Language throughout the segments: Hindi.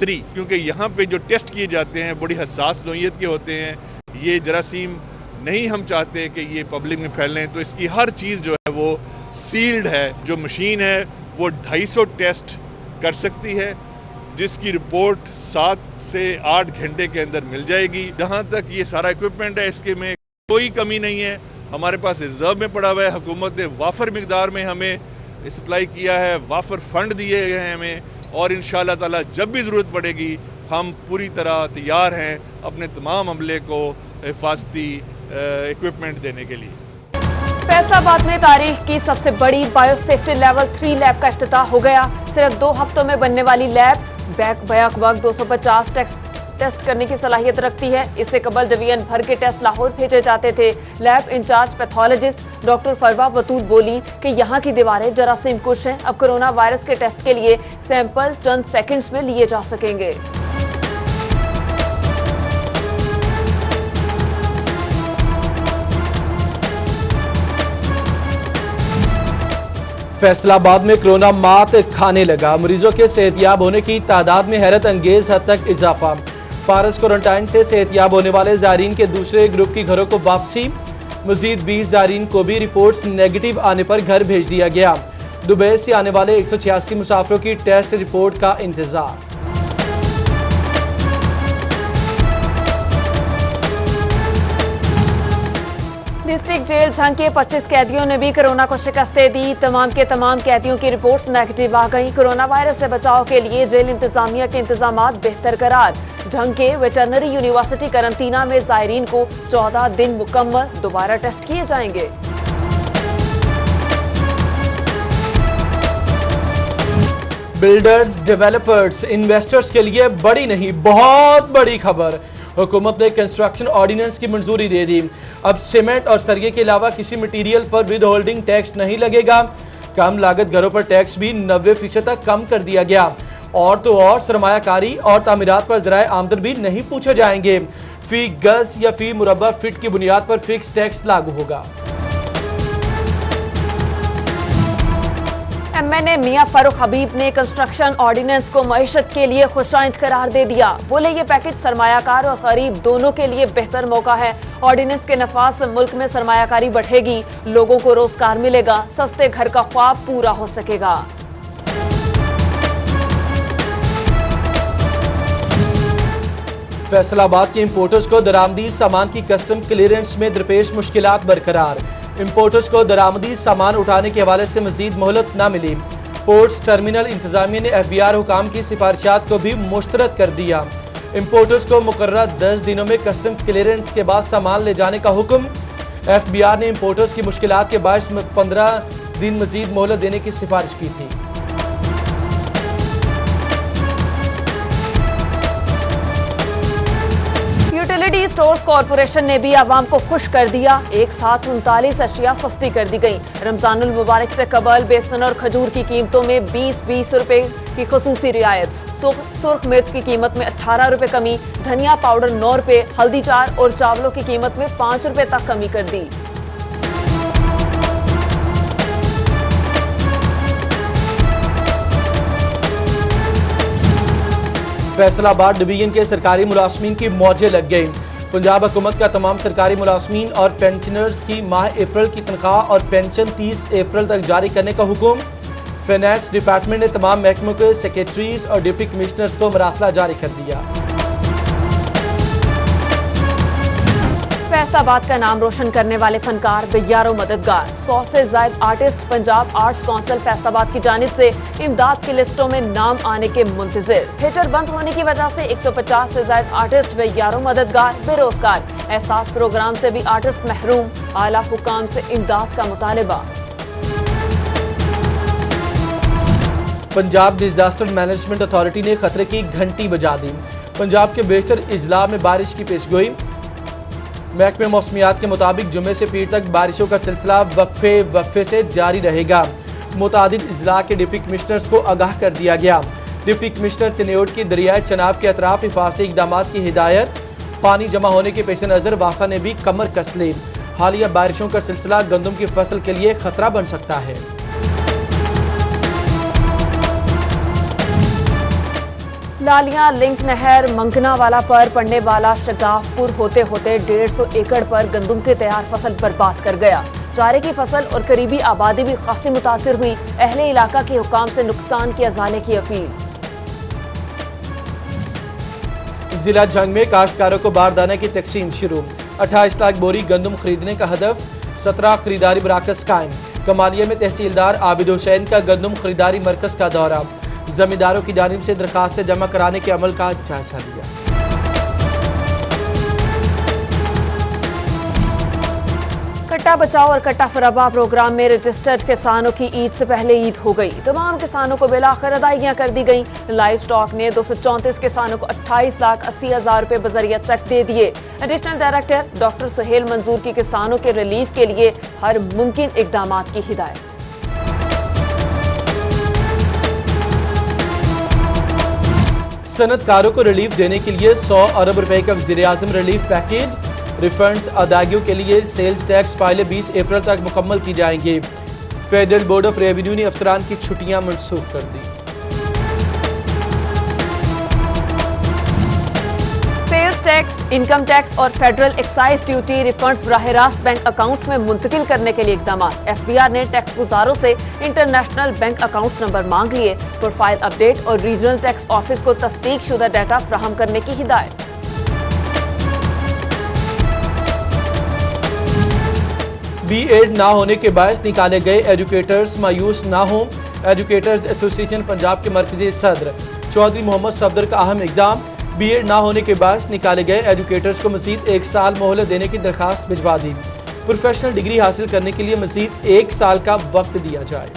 3, क्योंकि यहाँ पे जो टेस्ट किए जाते हैं बड़ी हसास नौइयत के होते हैं। ये जरासीम नहीं हम चाहते कि ये पब्लिक में फैलें, तो इसकी हर चीज़ जो है वो सील्ड है। जो मशीन है वो 250 टेस्ट कर सकती है, जिसकी रिपोर्ट 7 से 8 घंटे के अंदर मिल जाएगी। जहाँ तक ये सारा इक्विपमेंट है इसके में कोई कमी नहीं है, हमारे पास रिजर्व में पड़ा हुआ है। हुकूमत ने वाफर मिकदार में हमें सप्लाई किया है, वाफर फंड दिए गए हैं हमें, और इंशाअल्लाह ताला जब भी ज़रूरत पड़ेगी हम पूरी तरह तैयार हैं अपने तमाम अमले को हिफाजती इक्विपमेंट देने के लिए। फैसलाबाद में तारीख की सबसे बड़ी बायोसेफ्टी लेवल 3 लैब का इफ्तिताह हो गया। सिर्फ 2 हफ्तों में बनने वाली लैब बैक वक्त 250 टेस्ट करने की सलाहियत रखती है। इससे कबल डिवीजन भर के टेस्ट लाहौर भेजे जाते थे। लैब इंचार्ज पैथोलॉजिस्ट डॉक्टर फरवा बतूत बोली कि यहाँ की दीवारें जरासीम कुश हैं। अब कोरोना वायरस के टेस्ट के लिए सैंपल चंद सेकंड्स में लिए जा सकेंगे। फैसलाबाद में कोरोना मात खाने लगा। मरीजों के सेहतियाब होने की तादाद में हैरत अंगेज हद तक इजाफा। फारस क्वारंटाइन से सेहतियाब होने वाले ज़ायरीन के दूसरे ग्रुप की घरों को वापसी। मजीद 20 ज़ायरीन को भी रिपोर्ट्स नेगेटिव आने पर घर भेज दिया गया। दुबई से आने वाले 186 मुसाफिरों की टेस्ट रिपोर्ट का इंतजार। डिस्ट्रिक्ट जेल झंग के 25 कैदियों ने भी कोरोना को शिकस्त दे दी। तमाम के तमाम कैदियों की रिपोर्ट्स नेगेटिव आ गई। कोरोना वायरस से बचाव के लिए जेल इंतजामिया के इंतजामात बेहतर करार। झंग के वेटरनरी यूनिवर्सिटी करंटीना में ज़ायरीन को 14 दिन मुकम्मल दोबारा टेस्ट किए जाएंगे। बिल्डर्स, डेवलपर्स, इन्वेस्टर्स के लिए बड़ी नहीं बहुत बड़ी खबर। हुकूमत ने कंस्ट्रक्शन ऑर्डिनेंस की मंजूरी दे दी। अब सीमेंट और सरिये के अलावा किसी मटीरियल पर विद होल्डिंग टैक्स नहीं लगेगा। कम लागत घरों पर टैक्स भी 90% तक कम कर दिया गया। और तो और सरमायाकारी और तामीरात पर ज़राए आमदन भी नहीं पूछे जाएंगे। फी गज या फी मुरब्बा फीट की बुनियाद पर फिक्स टैक्स लागू होगा। एमएनए मियां फारूक हबीब ने कंस्ट्रक्शन ऑर्डिनेंस को मईशत के लिए खुशाइंद करार दे दिया। बोले ये पैकेज सरमायाकार और गरीब दोनों के लिए बेहतर मौका है। ऑर्डिनेंस के नफाज से मुल्क में सरमायाकारी बढ़ेगी, लोगों को रोजगार मिलेगा, सस्ते घर का ख्वाब पूरा हो सकेगा। फैसलाबाद के इंपोर्टर्स को दरामदी सामान की कस्टम क्लियरेंस में दरपेश मुश्किलात बरकरार। इंपोर्टर्स को दरामदी सामान उठाने के हवाले से मजीद मोहलत न मिली। पोर्ट्स टर्मिनल इंतजामिया ने एफबीआर हुकाम की सिफारिशात को भी मुस्तरद कर दिया। इंपोर्टर्स को मुकर्रर 10 दिनों में कस्टम क्लियरेंस के बाद सामान ले जाने का हुक्म। एफबीआर ने इंपोर्टर्स की मुश्किलात के बायस 15 दिन मजीद मोहलत देने की सिफारिश की थी। यूटिलिटी स्टोर्स कॉरपोरेशन ने भी आवाम को खुश कर दिया। एक साथ 39 अशिया सस्ती कर दी गई। रमजानुल मुबारक से कबल बेसन और खजूर की कीमतों में 20-20 रुपए की खसूसी रियायत। सुर्ख मिर्च की कीमत में 18 रुपए कमी, धनिया पाउडर 9 रुपए, हल्दी चार और चावलों की कीमत में 5 रुपए तक कमी कर दी। फैसलाबाद डिवीजन के सरकारी मुलाजमीन की मौजें लग गई। पंजाब हुकूमत का तमाम सरकारी मुलाजमीन और पेंशनर्स की माह अप्रैल की तनख्वाह और पेंशन 30 अप्रैल तक जारी करने का हुक्म। फाइनेंस डिपार्टमेंट ने तमाम महकमों के सेक्रेटरीज और डिप्टी कमिश्नर्स को मरासला जारी कर दिया। फैसलाबाद का नाम रोशन करने वाले फनकार बेयारों मददगार। 100 से ज्यादा artist Punjab arts council Faisalabad की जानिब से इमदाद की लिस्टों में नाम आने के मुंतजिर। थिएटर बंद होने की वजह से 150 से ज्यादा आर्टिस्ट बेयारों मददगार बेरोजगार। एहसास प्रोग्राम से भी आर्टिस्ट महरूम। आला हुकाम से इमदाद का मुतालिबा। पंजाब डिजास्टर मैनेजमेंट अथॉरिटी ने खतरे की घंटी बजा दी। पंजाब के बेशतर इजला में बारिश की पेशगोई। महकमे मौसमियात के मुताबिक जुमे से पीर तक बारिशों का सिलसिला वक्फे से जारी रहेगा। मुतादिद इजला के डिप्टी कमिश्नर्स को आगाह कर दिया गया। डिप्टी कमिश्नर तिन्योट की दरियाए चनाब के अतराफ हिफाजती इकदाम की हिदायत। पानी जमा होने के पेश नजर वासा ने भी कमर कस ली। हालिया बारिशों का सिलसिला गंदम की फसल के लिए खतरा बन सकता है। लालियां लिंक नहर मंगनावाला पर पड़ने वाला शगाफपुर होते होते 150 एकड़ पर गंदम की तैयार फसल बर्बाद कर गया। चारे की फसल और करीबी आबादी भी खासी मुतासिर हुई। अहले इलाका के हुकाम से नुकसान की अजाले की अपील। जिला जंग में काश्तकारों को बारदाने की तकसीम शुरू। 28 लाख बोरी गंदम खरीदने का हदफ। 17 खरीदारी मराकज कायम। कमालिया में तहसीलदार आबिद हुसैन का गंदम खरीदारी मरकज का दौरा। जमींदारों की जानिब से दरखास्तें जमा कराने के अमल का जायजा लिया। कट्टा बचाओ और कट्टा फराबा प्रोग्राम में रजिस्टर्ड किसानों की ईद से पहले ईद हो गई। तमाम किसानों को बिलाखिर अदायगियां कर दी गई। लाइव स्टॉक ने 234 किसानों को 28,80,000 रुपए बजरिया चेक दे दिए। एडिशनल डायरेक्टर डॉक्टर सुहेल मंजूर की किसानों के रिलीफ के लिए हर मुमकिन इकदाम की हिदायत। सनतकारों को रिलीफ देने के लिए 100 अरब रुपए का वज़ीर-ए-आज़म रिलीफ पैकेज। रिफंड्स अदायगियों के लिए सेल्स टैक्स फाइलें 20 अप्रैल तक मुकम्मल की जाएंगी। फेडरल बोर्ड ऑफ रेवेन्यू ने अफसरान की छुट्टियां मनसूख कर दी। सेल्स टैक्स, इनकम टैक्स और फेडरल एक्साइज ड्यूटी रिफंड्स बराह रास्त बैंक अकाउंट में मुंतकिल करने के लिए इकदाम। एफबीआर ने टैक्स गुजारों से इंटरनेशनल बैंक अकाउंट नंबर मांग लिए। प्रोफाइल अपडेट और रीजनल टैक्स ऑफिस को तस्दीकशुदा डाटा फ्राहम करने की हिदायत। B.Ed ना होने के बायस निकाले गए एजुकेटर्स मायूस ना हों। एजुकेटर्स एसोसिएशन पंजाब के मरकजी सदर चौधरी मोहम्मद सफदर का अहम इकदाम। B.Ed ना होने के बायस निकाले गए एजुकेटर्स को मजीद 1 साल मोहलत देने की दरखास्त भिजवा दी। प्रोफेशनल डिग्री हासिल करने के लिए मजीद 1 साल का वक्त दिया जाए।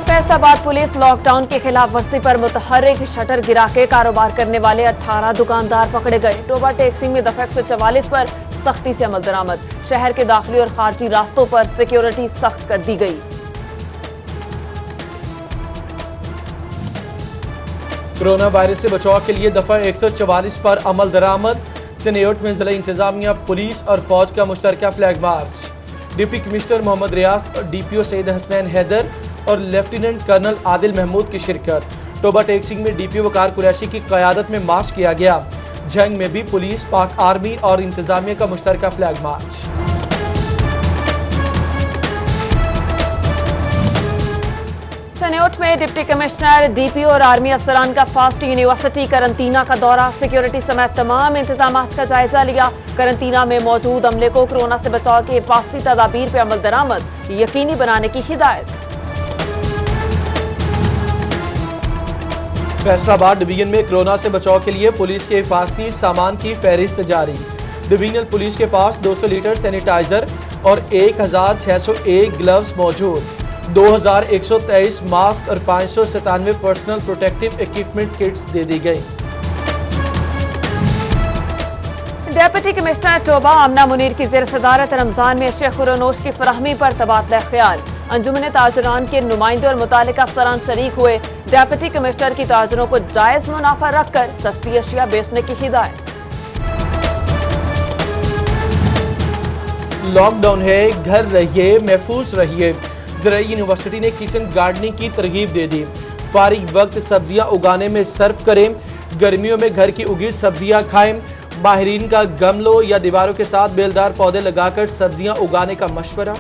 फैसलाबाद पुलिस लॉकडाउन की खिलाफ वर्जी पर मुतहर्रिक शटर गिरा के कारोबार करने वाले 18 दुकानदार पकड़े गए। टोबा टैक्सी में दफा 144 पर सख्ती से अमल दरामद। शहर के दाखिली और खारजी रास्तों पर सिक्योरिटी सख्त कर दी गई। कोरोना वायरस से बचाव के लिए दफा 144 पर अमल दरामद। चनेयोट में जिला इंतजामिया, पुलिस और फौज का मुश्तरका flag march. Deputy commissioner Mohammad Riaz, DPO Saeed Hasnain Haider और लेफ्टिनेंट कर्नल आदिल महमूद की शिरकत। टोबा टेक्सिंग में डीपीओ वकार कुरैशी की क़यादत में मार्च किया गया। जंग में भी पुलिस, पाक आर्मी और इंतजामिया का मुश्तरका फ्लैग मार्च। चनेयोट में डिप्टी कमिश्नर, डीपीओ और आर्मी अफसरान का फास्ट यूनिवर्सिटी करंटीना का दौरा। सिक्योरिटी समेत तमाम इंतजाम का जायजा लिया। करंटीना में मौजूद अमले को कोरोना से बचाव की हिफाजती तदाबीर पर अमल दरामद यकीनी बनाने की हिदायत। फैसलाबाद डिवीजन में कोरोना से बचाव के लिए पुलिस के हिफाजती सामान की फहरिस्त जारी। डिवीजनल पुलिस के पास 200 लीटर सैनिटाइजर और 1601 ग्लव्स मौजूद। 2123 मास्क और 597 पर्सनल प्रोटेक्टिव इक्विपमेंट किट्स दे दी गई। डेप्यूटी कमिश्नर टोबा आमना मुनीर की जेर सदारत रमजान में शेख खुरनोश की फराहमी पर तबादला ख्याल। अंजुमन ताजरान के नुमाइंदे और मुतालिका अफसरान शरीक हुए। डेप्यूटी कमिश्नर की ताजरों को जायज मुनाफा रखकर सस्ती अशिया बेचने की हिदायत। लॉकडाउन है, घर रहिए, महफूज रहिए। ज़राई यूनिवर्सिटी ने किचन गार्डनिंग की तरगीब दे दी। फारिग वक्त सब्जियां उगाने में सर्फ करें। गर्मियों में घर की उगी सब्जियां खाएं। माहिरीन का गमलों या दीवारों के साथ बेलदार पौधे लगाकर सब्जियां उगाने का मशवरा।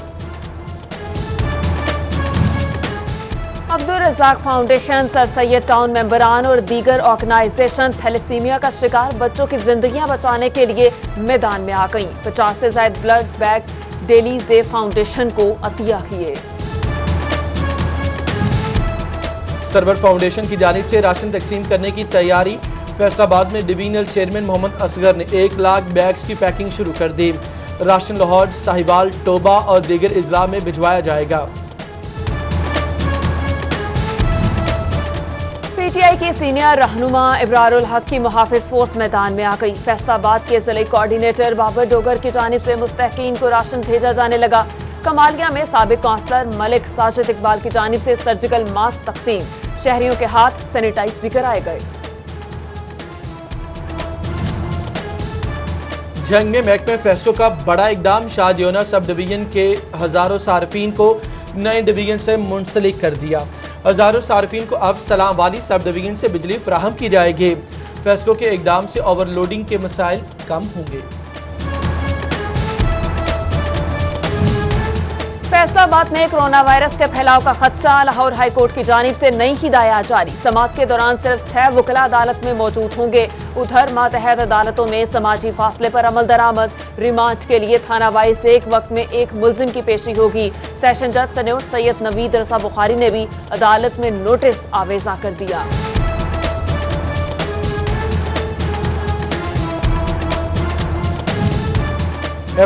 Abdul Razzaq foundation, sir Syed town मेंबरान और दीगर ऑर्गेनाइजेशन थैलेसीमिया का शिकार बच्चों की जिंदगियां बचाने के लिए मैदान में आ गई। 50 से ज्यादा ब्लड बैग डेली जे फाउंडेशन को अतिया किए। सरवर फाउंडेशन की जानिब से राशन तकसीम करने की तैयारी। फैसलाबाद में डिवीजनल चेयरमैन मोहम्मद असगर ने 1 लाख बैग्स की पैकिंग शुरू कर दी। राशन लाहौर, साहिवाल, टोबा और दीगर इजला में भिजवाया जाएगा। पीटीआई की सीनियर रहनुमा इब्रारुल हक की मुहाफिज फोर्स मैदान में आ गई। फैसलाबाद के जिले कोऑर्डिनेटर बाबर डोगर की जानिब से मुस्तहकीन को राशन भेजा जाने लगा। कमालिया में साबिक काउंसलर मलिक साजिद इकबाल की जानिब से सर्जिकल मास्क तकसीम। शहरियों के हाथ सैनिटाइज भी कराए गए। जंग में महकमे फैसलों का बड़ा इकदाम। शाहजियोना सब डिवीजन के हजारों सार्फिन को नए डिवीजन से मुंसलिक कर दिया। हजारों सार्फिन को अब सलाम वाली सब डिवीजन से बिजली फराहम की जाएगी। फैसलों के इकदाम से ओवरलोडिंग के मसाइल कम होंगे। फैसलाबाद में कोरोना वायरस के फैलाव का खदशा, लाहौर हाईकोर्ट की जानिब से नई हिदायत जारी। समाअत के दौरान सिर्फ 6 वकला अदालत में मौजूद होंगे। उधर मातहत अदालतों में समाजी फासले पर अमल दरामद। रिमांड के लिए थाना वाइज एक वक्त में एक मुल्जिम की पेशी होगी। सेशन जज टेन्योर्ड सैयद नवीद रजा बुखारी ने भी अदालत में नोटिस आवेजा कर दिया।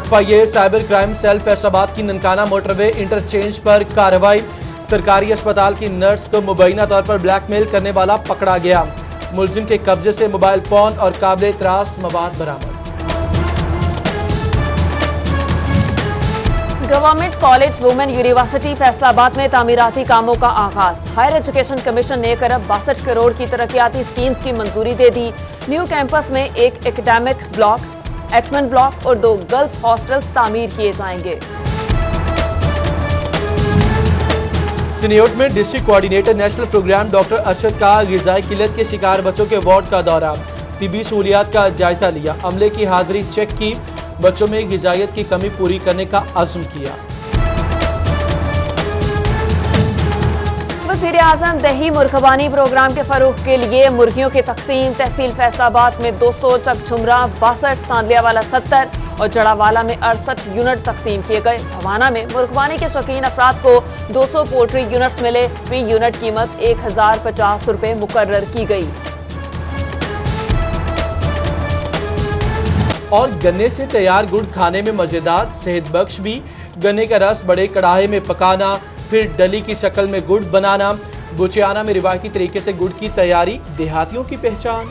FIA cyber crime cell Faisalabad की ननकाना मोटरवे इंटरचेंज पर कार्रवाई। सरकारी अस्पताल की नर्स को मुबैना तौर पर ब्लैकमेल करने वाला पकड़ा गया। मुलजिम के कब्जे से मोबाइल फोन और काबिल त्रास मवाद बरामद। Government college women university Faisalabad में तामीराती कामों का आगाज। हायर एजुकेशन कमीशन ने 1 अरब 62 करोड़ की तरक्याती स्कीम्स की मंजूरी दे दी। न्यू कैंपस में एक एकेडमिक ब्लॉक, एटमन ब्लॉक और 2 गर्ल्स हॉस्टल्स तामीर किए जाएंगे। चिनियोट में district coordinator national programme doctor Arshad का ग़िज़ाई किल्लत के शिकार बच्चों के वार्ड का दौरा, तिबी सहूलियात का जायजा लिया। अमले की हाजिरी चेक की, बच्चों में ग़िज़ाइयत की कमी पूरी करने का अज़्म किया। वज़ीर आज़म दही मुर्गबानी प्रोग्राम के फरोग के लिए मुर्गियों की तकसीम। तहसील फैसलाबाद में 200, चकझुमरा 62, सांदलियावाला 70 और जड़ावाला में 68 यूनिट तकसीम किए गए। भवाना में मुर्गबानी के शौकीन अफराद को 200 पोल्ट्री यूनिट्स मिले। फी यूनिट कीमत 1050 रुपए मुकर्रर की गई। और गन्ने से तैयार गुड़ खाने में मजेदार, सेहत बख्श भी। गन्ने का रस बड़े कढ़ाई में पकाना, फिर डली की शक्ल में गुड़ बनाना। बुचियाना में रिवायती तरीके से गुड़ की तैयारी देहातियों की पहचान।